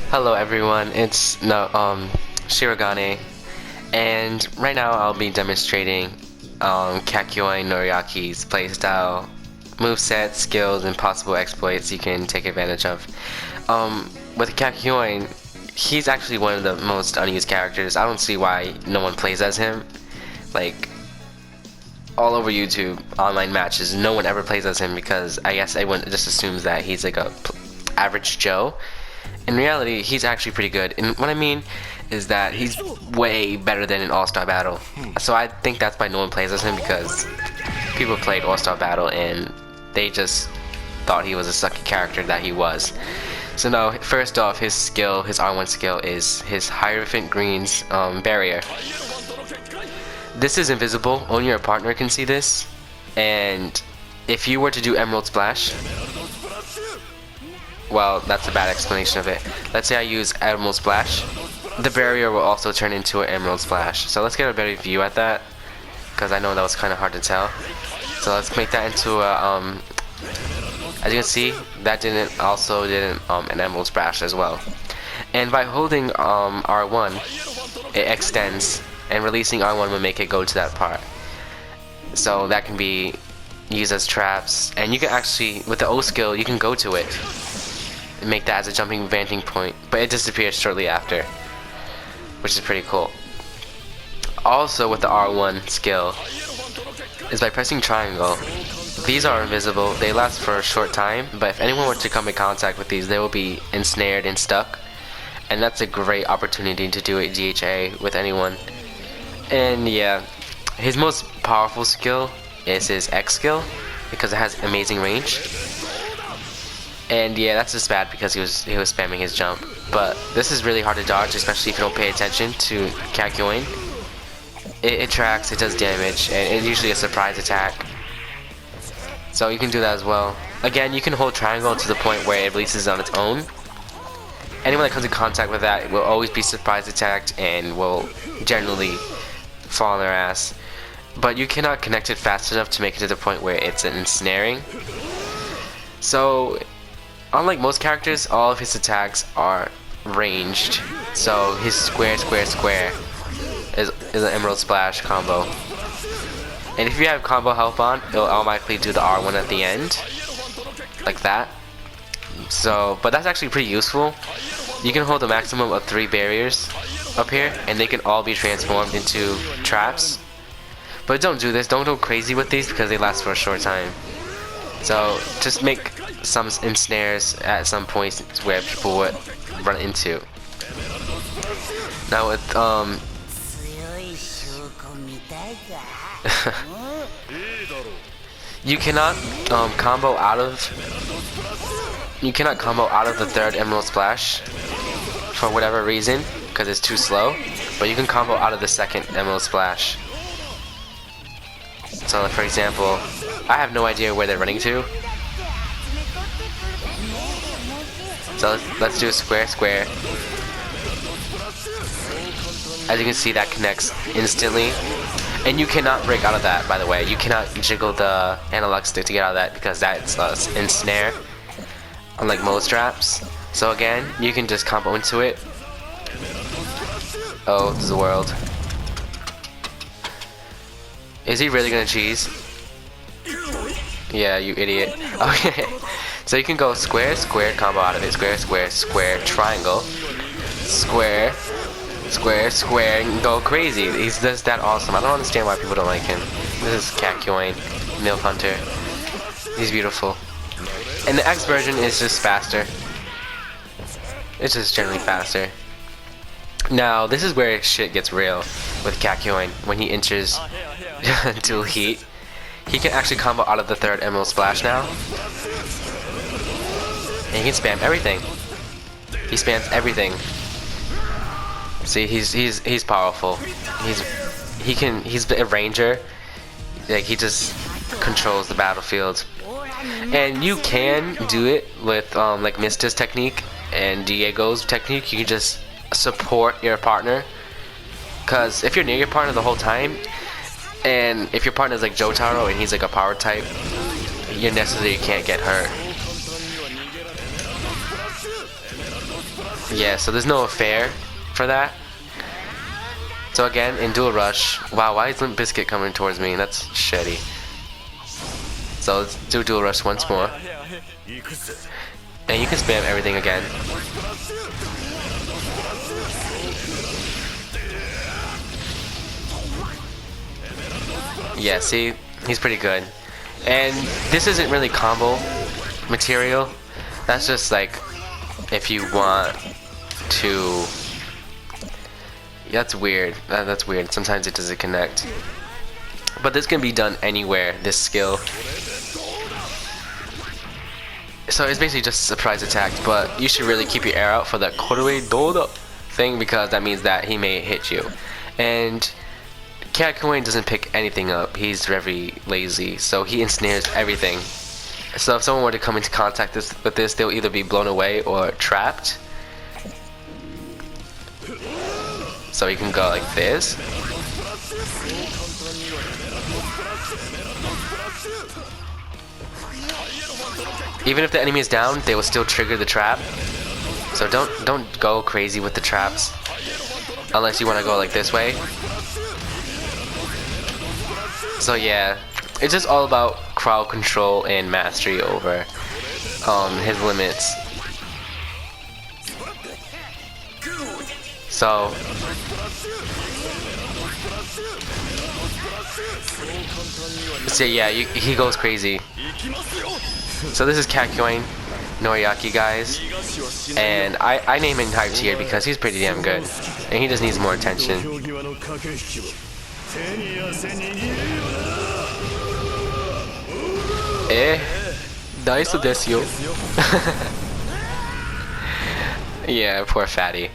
Hello everyone, it's Shirogane, and right now I'll be demonstrating Kakyoin Noriaki's playstyle, moveset, skills, and possible exploits you can take advantage of. With Kakyoin, he's actually one of the most unused characters. I don't see why no one plays as him. Like, all over YouTube, online matches, no one ever plays as him because I guess everyone just assumes that he's like a average Joe. In reality, he's actually pretty good. And what I mean is that he's way better than an All-Star Battle. So I think that's why no one plays as him, because people played All-Star Battle and they just thought he was a sucky character that he was. So no, first off, his skill, his R1 skill is his Hierophant Green's barrier. This is invisible, only your partner can see this. And if you were to do Emerald Splash, well, that's a bad explanation of it. Let's say I use Emerald Splash, the barrier will also turn into an Emerald Splash. So let's get a better view at that, because I know that was kind of hard to tell. So let's make that into a, as you can see, that didn't an Emerald Splash as well. And by holding R1, it extends, and releasing R1 will make it go to that part. So that can be used as traps, and you can actually, with the O skill, you can go to it and make that as a jumping vantage point, but it disappears shortly after, which is pretty cool. Also with the R1 skill is by pressing triangle. These are invisible, they last for a short time, but if anyone were to come in contact with these, they will be ensnared and stuck, and that's a great opportunity to do it DHA with anyone. And yeah, his most powerful skill is his X skill, because it has amazing range. And yeah, that's just bad because he was spamming his jump. But this is really hard to dodge, especially if you don't pay attention to Kakyoin. It tracks, it does damage, and it's usually a surprise attack. So you can do that as well. Again, you can hold triangle to the point where it releases on its own. Anyone that comes in contact with that will always be surprise attacked and will generally fall on their ass. But you cannot connect it fast enough to make it to the point where it's an ensnaring. So unlike most characters, all of his attacks are ranged. So his square square square is an Emerald Splash combo. And if you have combo health on, it'll automatically do the R1 at the end, like that. So, but that's actually pretty useful. You can hold a maximum of 3 barriers up here, and they can all be transformed into traps. But don't do this, don't go crazy with these because they last for a short time. So just make some ensnares at some points where people would run into. Now with you cannot combo out of the third Emerald Splash for whatever reason, because it's too slow. But you can combo out of the second Emerald Splash. So for example, I have no idea where they're running to. So let's do a square square. As you can see, that connects instantly. And you cannot break out of that, by the way. You cannot jiggle the analog stick to get out of that because that's ensnare, unlike most traps. So again, you can just combo into it. Oh, this is the world. Is he really gonna cheese? Yeah, you idiot. Okay. So you can go square, square, combo out of it. Square, square, square, triangle. Square, square, square, and go crazy. He's just that awesome. I don't understand why people don't like him. This is Kakyoin, Milf Hunter. He's beautiful. And the X version is just faster. It's just generally faster. Now, this is where shit gets real with Kakyoin. When he enters Dual Heat, he can actually combo out of the third Emerald Splash now. And he can spam everything. He spams everything. See, he's powerful. He's a ranger. Like, he just controls the battlefield. And you can do it with like Mista's technique and Diego's technique. You can just support your partner. Cause if you're near your partner the whole time, and if your partner's like Jotaro and he's like a power type, you necessarily can't get hurt. Yeah, so there's no affair for that. So again, in Dual Rush, wow, why is Limp Bizkit coming towards me? That's shitty. So let's do Dual Rush once more. And you can spam everything again. Yeah, see? He's pretty good. And this isn't really combo material. That's just like if you want to... That's weird. That's weird. Sometimes it doesn't connect. But this can be done anywhere, this skill. So it's basically just surprise attack, but you should really keep your air out for the Koroi Dodo thing because that means that he may hit you. And Kakyoin doesn't pick anything up. He's very lazy, so he ensnares everything. So if someone were to come into contact with this, they'll either be blown away or trapped. So you can go like this. Even if the enemy is down, they will still trigger the trap. So don't go crazy with the traps, unless you want to go like this way. So yeah, it's just all about crowd control and mastery over his limits. So yeah, he goes crazy. So this is Kakyoin, Noriaki, guys, and I name him high tier because he's pretty damn good, and he just needs more attention. Nice desu yo. Yeah, poor fatty.